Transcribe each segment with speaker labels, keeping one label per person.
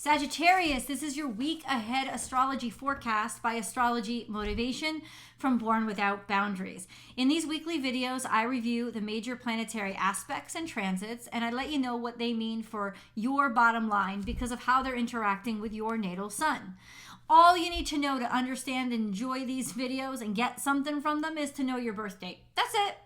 Speaker 1: Sagittarius, this is your week ahead astrology forecast by Astrology Motivation from Born Without Boundaries. In these weekly videos, I review the major planetary aspects and transits, and I let you know what they mean for your bottom line because of how they're interacting with your natal sun. All you need to know to understand and enjoy these videos and get something from them is to know your birth date. That's it.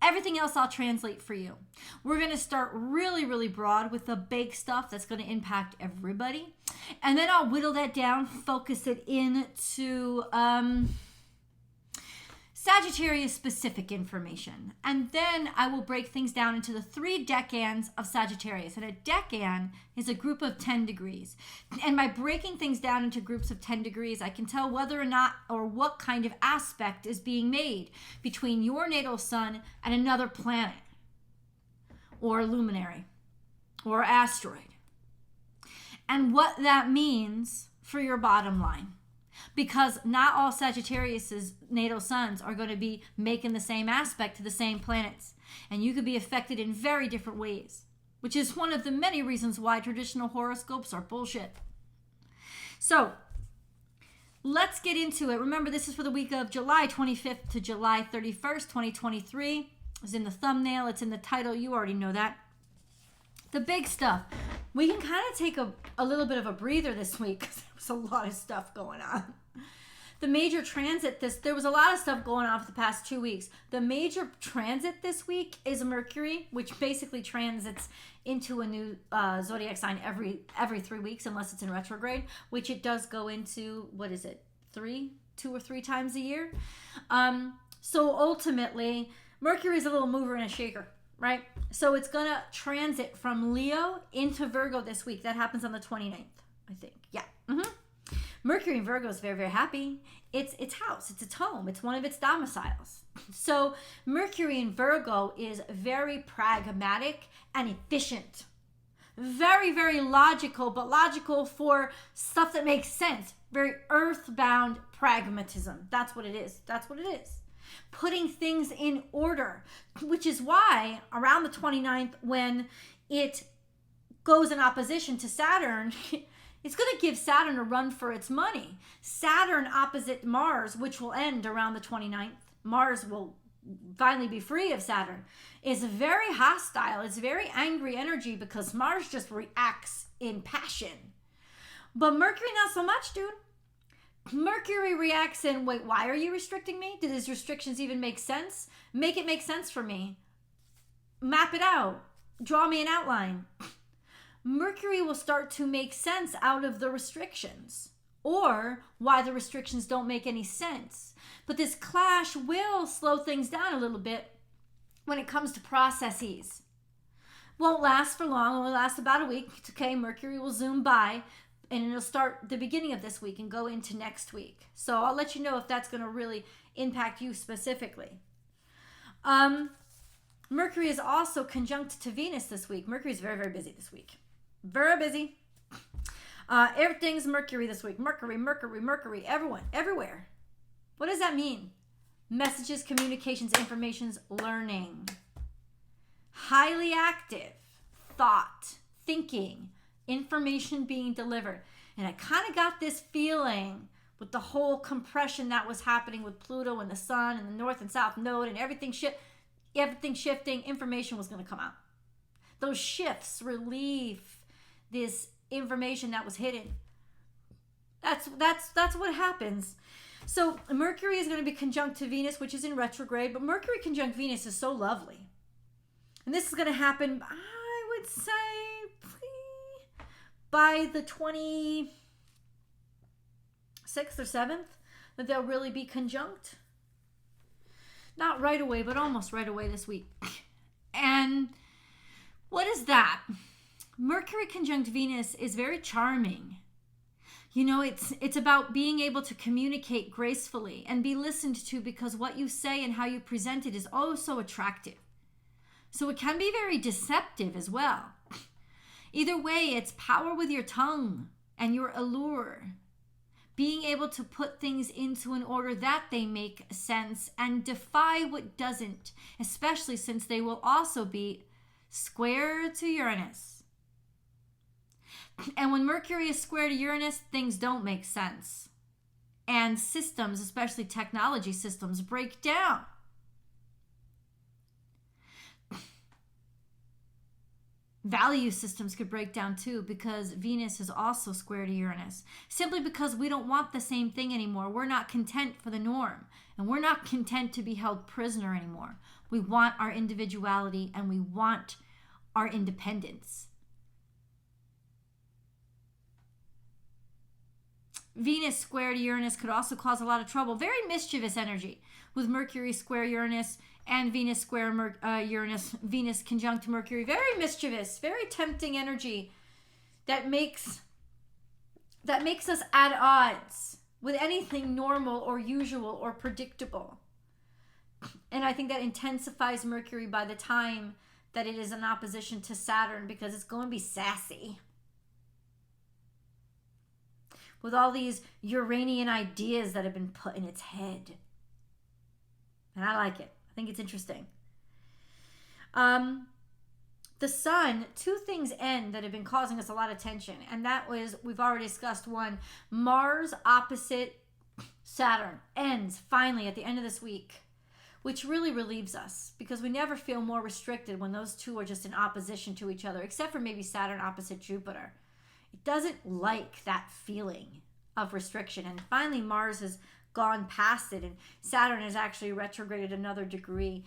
Speaker 1: Everything else I'll translate for you. We're going to start really broad with the big stuff that's going to impact everybody. And then I'll whittle that down, focus it into Sagittarius specific information. And then I will break things down into the 3 decans of Sagittarius. And a decan is a group of 10 degrees. And by breaking things down into groups of 10 degrees, I can tell whether or not or what kind of aspect is being made between your natal sun and another planet or luminary or asteroid. And what that means for your bottom line. Because not all Sagittarius's natal suns are going to be making the same aspect to the same planets. And you could be affected in very different ways, which is one of the many reasons why traditional horoscopes are bullshit. So let's get into it. Remember, this is for the week of July 25th to July 31st, 2023. It's in the thumbnail. It's in the title. You already know that. The big stuff. We can kind of take a little bit of a breather this week because there was a lot of stuff going on. The major transit there was a lot of stuff going on for the past 2 weeks. The major transit this week is Mercury, which basically transits into a new zodiac sign every 3 weeks, unless it's in retrograde, which it does go into, 2 or 3 times a year. So ultimately, Mercury is a little mover and a shaker. Right? So it's going to transit from Leo into Virgo this week. That happens on the 29th, I think. Yeah. Mercury in Virgo is very happy. It's its house. It's its home. It's one of its domiciles. So Mercury in Virgo is very pragmatic and efficient. Very logical, but logical for stuff that makes sense. Very earthbound pragmatism. That's what it is. Putting things in order, which is why around the 29th, when it goes in opposition to Saturn, it's going to give Saturn a run for its money. Saturn opposite Mars, which will end around the 29th, Mars will finally be free of Saturn, is very hostile. It's very angry energy because Mars just reacts in passion. But Mercury, not so much, dude. Mercury reacts in, wait, why are you restricting me? Do these restrictions even make sense? Make it make sense for me. Map it out. Draw me an outline. Mercury will start to make sense out of the restrictions or why the restrictions don't make any sense. But this clash will slow things down a little bit when it comes to processes. Won't last for long. It will last about a week. It's okay. Mercury will zoom by. And it'll start the beginning of this week and go into next week. So I'll let you know if that's going to really impact you specifically. Mercury is also conjunct to Venus this week. Mercury is very busy this week. Very busy. Everything's Mercury this week. Mercury, everyone, everywhere. What does that mean? Messages, communications, informations, learning. Highly active. Thought, thinking, information being delivered. And I kind of got this feeling with the whole compression that was happening with Pluto and the sun and the north and south node and everything shifting, information was going to come out. Those shifts relieve this information that was hidden. That's what happens. So Mercury is going to be conjunct to Venus, which is in retrograde, but Mercury conjunct Venus is so lovely. And this is going to happen, I would say, by the 26th or 7th, that they'll really be conjunct. Not right away, but almost right away this week. And what is that? Mercury conjunct Venus is very charming. You know, it's about being able to communicate gracefully and be listened to because what you say and how you present it is oh so attractive. So it can be very deceptive as well. Either way, it's power with your tongue and your allure. Being able to put things into an order that they make sense and defy what doesn't, especially since they will also be square to Uranus. And when Mercury is square to Uranus, things don't make sense. And systems, especially technology systems, break down. Value systems could break down too, because Venus is also square to Uranus. Simply because we don't want the same thing anymore. We're not content for the norm. And we're not content to be held prisoner anymore. We want our individuality and we want our independence. Venus square to Uranus could also cause a lot of trouble. Very mischievous energy with Mercury square Uranus and Venus square Uranus. Venus conjunct Mercury. Very mischievous, very tempting energy that makes us at odds with anything normal or usual or predictable. And I think that intensifies Mercury by the time that it is in opposition to Saturn, because it's going to be sassy. With all these Uranian ideas that have been put in its head. And I like it. I think it's interesting. The sun, two things end that have been causing us a lot of tension. And that was, we've already discussed one, Mars opposite Saturn ends finally at the end of this week, which really relieves us because we never feel more restricted when those two are just in opposition to each other, except for maybe Saturn opposite Jupiter. It doesn't like that feeling of restriction. And finally, Mars has gone past it, and Saturn has actually retrograded another degree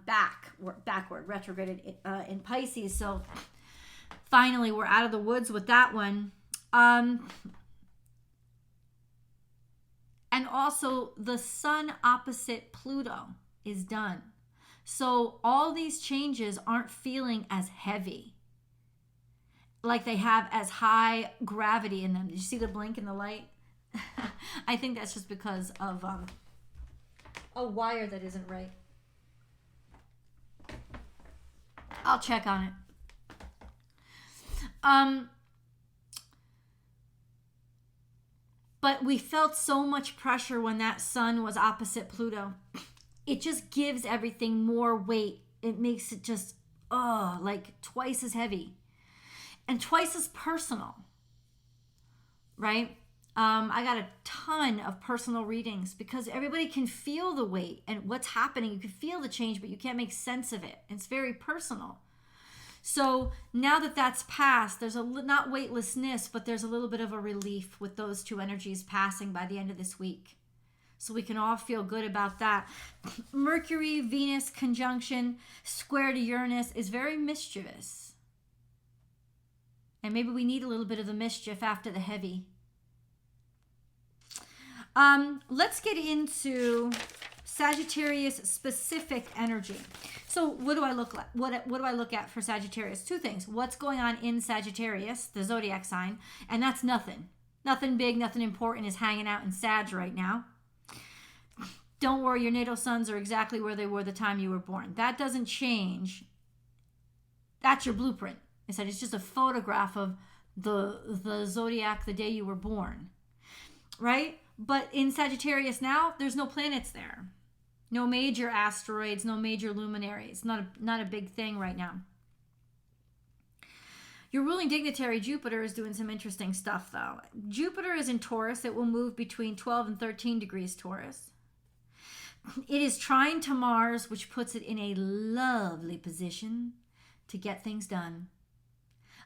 Speaker 1: backward, retrograded in Pisces. So finally, we're out of the woods with that one. And also, the sun opposite Pluto is done. So all these changes aren't feeling as heavy, like they have as high gravity in them. Did you see the blink in the light? I think that's just because of a wire that isn't right. I'll check on it. But we felt so much pressure when that sun was opposite Pluto. It just gives everything more weight. It makes it just, like twice as heavy. And twice as personal, right? I got a ton of personal readings because everybody can feel the weight and what's happening. You can feel the change, but you can't make sense of it. It's very personal. So now that that's passed, there's not weightlessness, but there's a little bit of a relief with those two energies passing by the end of this week. So we can all feel good about that. Mercury, Venus conjunction, square to Uranus is very mischievous. And maybe we need a little bit of the mischief after the heavy. Let's get into Sagittarius specific energy. So what do I look like? What do I look at for Sagittarius? Two things. What's going on in Sagittarius, the zodiac sign, and that's nothing. Nothing big, nothing important is hanging out in Sag right now. Don't worry, your natal suns are exactly where they were the time you were born. That doesn't change. That's your blueprint. It's just a photograph of the zodiac the day you were born, right? But in Sagittarius now, there's no planets there. No major asteroids, no major luminaries. Not a big thing right now. Your ruling dignitary, Jupiter, is doing some interesting stuff, though. Jupiter is in Taurus. It will move between 12 and 13 degrees Taurus. It is trine to Mars, which puts it in a lovely position to get things done.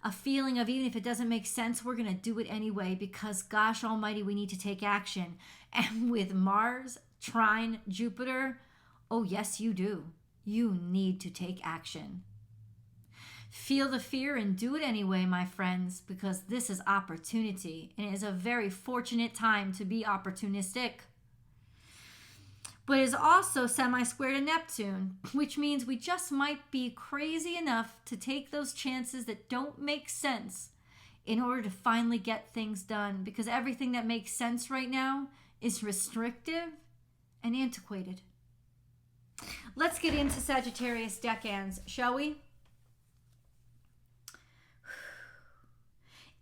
Speaker 1: A feeling of, even if it doesn't make sense, we're going to do it anyway because, gosh almighty, we need to take action. And with Mars, trine, Jupiter, oh yes, you do. You need to take action. Feel the fear and do it anyway, my friends, because this is opportunity. And it is a very fortunate time to be opportunistic. But it is also semi-square to Neptune, which means we just might be crazy enough to take those chances that don't make sense in order to finally get things done, because everything that makes sense right now is restrictive and antiquated. Let's get into Sagittarius decans, shall we?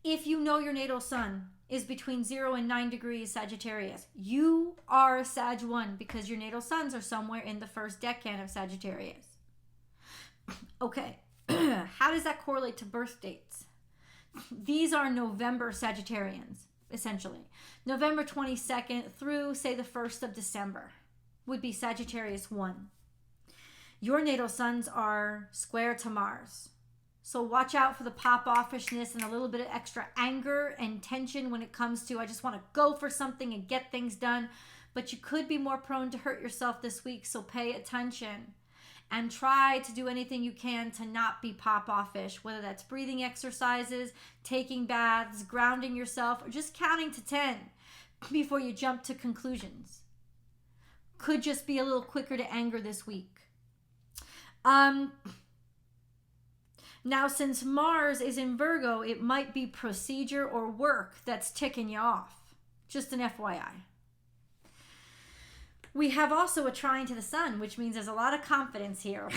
Speaker 1: If you know your natal sun is between 0 and 9 degrees Sagittarius, you are a Sag 1 because your natal suns are somewhere in the first decan of Sagittarius. Okay. How does that correlate to birth dates? These are November Sagittarians, essentially. November 22nd through, say, the 1st of December would be Sagittarius 1. Your natal suns are square to Mars. So watch out for the pop-offishness and a little bit of extra anger and tension when it comes to, I just want to go for something and get things done. But you could be more prone to hurt yourself this week, so pay attention. And try to do anything you can to not be pop-offish, whether that's breathing exercises, taking baths, grounding yourself, or just counting to 10 before you jump to conclusions. Could just be a little quicker to anger this week. Now, since Mars is in Virgo, it might be procedure or work that's ticking you off. Just an FYI. We have also a trine to the sun, which means there's a lot of confidence here.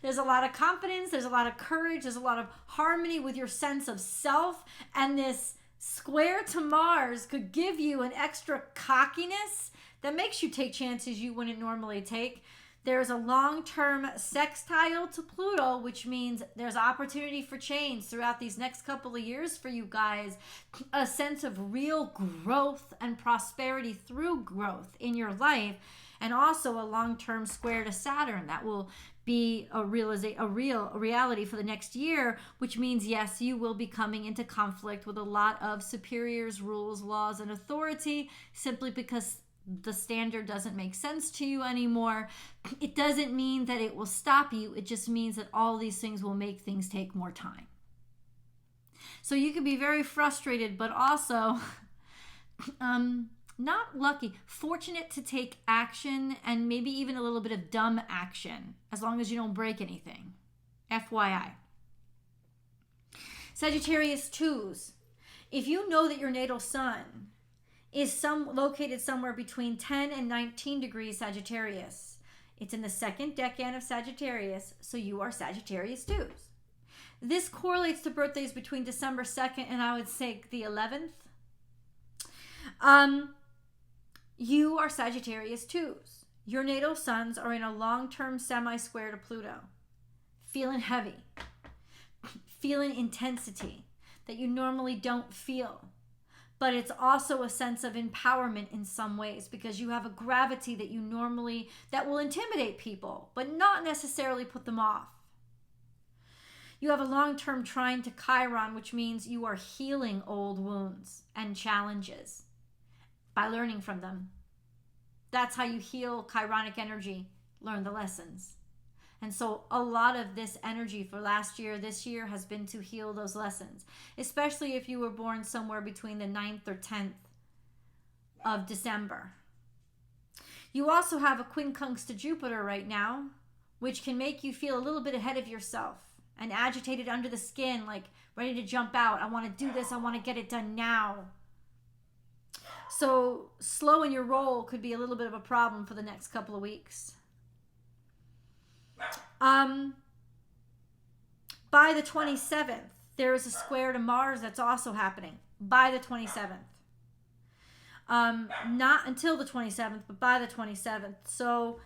Speaker 1: There's a lot of confidence, there's a lot of courage, there's a lot of harmony with your sense of self, and this square to Mars could give you an extra cockiness that makes you take chances you wouldn't normally take. There's a long-term sextile to Pluto, which means there's opportunity for change throughout these next couple of years for you guys. A sense of real growth and prosperity through growth in your life. And also a long-term square to Saturn that will be a reality for the next year, which means, yes, you will be coming into conflict with a lot of superiors, rules, laws, and authority simply because the standard doesn't make sense to you anymore. It doesn't mean that it will stop you. It just means that all these things will make things take more time. So you can be very frustrated, but also not lucky, fortunate to take action and maybe even a little bit of dumb action, as long as you don't break anything. FYI. Sagittarius 2s. If you know that your natal sun is located somewhere between 10 and 19 degrees Sagittarius, it's in the second decan of Sagittarius, so you are Sagittarius 2s. This correlates to birthdays between December 2nd and I would say the 11th. You are Sagittarius 2s. Your natal suns are in a long-term semi-square to Pluto. Feeling heavy. Feeling intensity that you normally don't feel. But it's also a sense of empowerment in some ways because you have a gravity that will intimidate people, but not necessarily put them off. You have a long-term trine to Chiron, which means you are healing old wounds and challenges by learning from them. That's how you heal chironic energy, learn the lessons. And so a lot of this energy for this year has been to heal those lessons, especially if you were born somewhere between the 9th or 10th of December. You also have a quincunx to Jupiter right now, which can make you feel a little bit ahead of yourself and agitated under the skin, like ready to jump out. I want to do this. I want to get it done now. So slow in your roll could be a little bit of a problem for the next couple of weeks. By the 27th, there is a square to Mars that's also happening. By the 27th. Not until the 27th, but by the 27th. So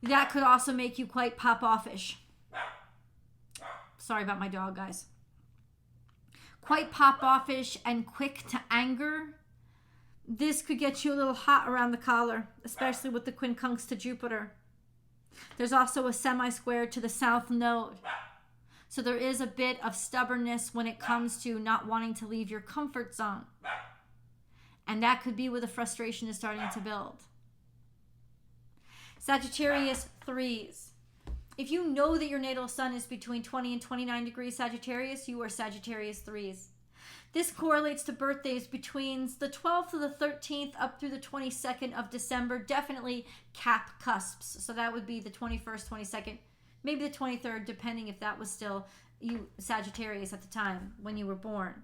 Speaker 1: that could also make you quite pop-offish. Sorry about my dog, guys. Quite pop-offish and quick to anger. This could get you a little hot around the collar, especially with the quincunx to Jupiter. There's also a semi-square to the south node. So there is a bit of stubbornness when it comes to not wanting to leave your comfort zone. And that could be where the frustration is starting to build. Sagittarius 3s. If you know that your natal sun is between 20 and 29 degrees Sagittarius, you are Sagittarius 3s. This correlates to birthdays between the 12th to the 13th up through the 22nd of December. Definitely cap cusps. So that would be the 21st, 22nd, maybe the 23rd, depending if that was still you Sagittarius at the time when you were born.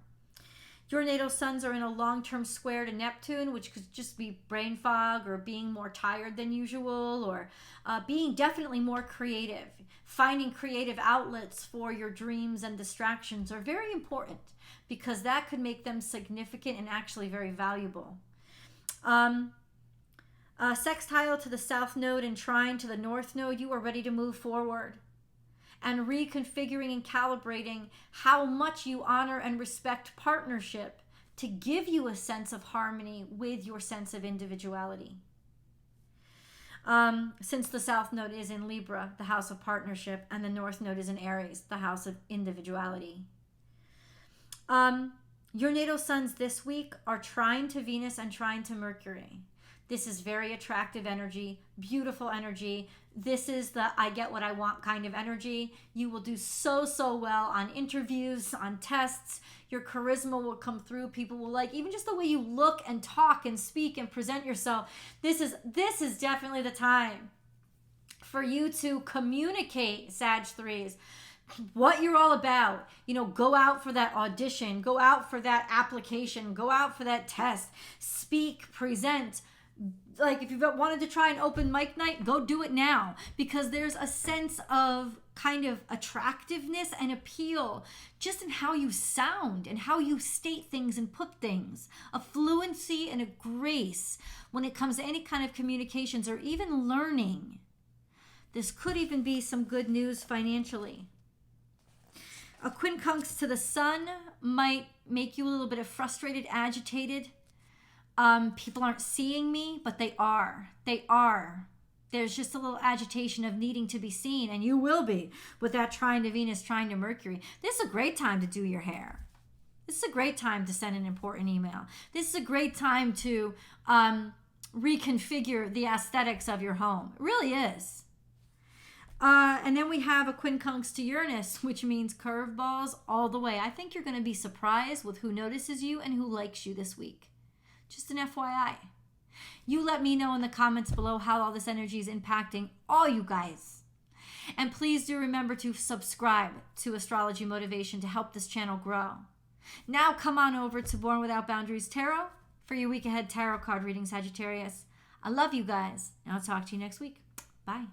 Speaker 1: Your natal suns are in a long-term square to Neptune, which could just be brain fog or being more tired than usual or being definitely more creative. Finding creative outlets for your dreams and distractions are very important because that could make them significant and actually very valuable. Sextile to the south node and trine to the north node, you are ready to move forward. and reconfiguring and calibrating how much you honor and respect partnership to give you a sense of harmony with your sense of individuality. Since the South Node is in Libra, the house of partnership, and the North Node is in Aries, the house of individuality. Your natal suns this week are trine to Venus and trine to Mercury. This is very attractive energy, beautiful energy. This is the I get what I want kind of energy. You will do so well on interviews, on tests. Your charisma will come through. People will like even just the way you look and talk and speak and present yourself. This is definitely the time for you to communicate, Sag 3s, what you're all about. You know, go out for that audition, go out for that application, go out for that test, speak, present. Like if you've wanted to try an open mic night, go do it now, because there's a sense of kind of attractiveness and appeal just in how you sound and how you state things and put things, a fluency and a grace when it comes to any kind of communications or even learning. This could even be some good news financially. A quincunx to the sun might make you a little bit of frustrated, agitated. People aren't seeing me, but they are. They are. There's just a little agitation of needing to be seen, and you will be with that trine to Venus, trine to Mercury. This is a great time to do your hair. This is a great time to send an important email. This is a great time to reconfigure the aesthetics of your home. It really is. And then we have a quincunx to Uranus, which means curveballs all the way. I think you're going to be surprised with who notices you and who likes you this week. Just an FYI. You let me know in the comments below how all this energy is impacting all you guys. And please do remember to subscribe to Astrology Motivation to help this channel grow. Now come on over to Born Without Boundaries Tarot for your week ahead tarot card reading, Sagittarius. I love you guys, and I'll talk to you next week. Bye.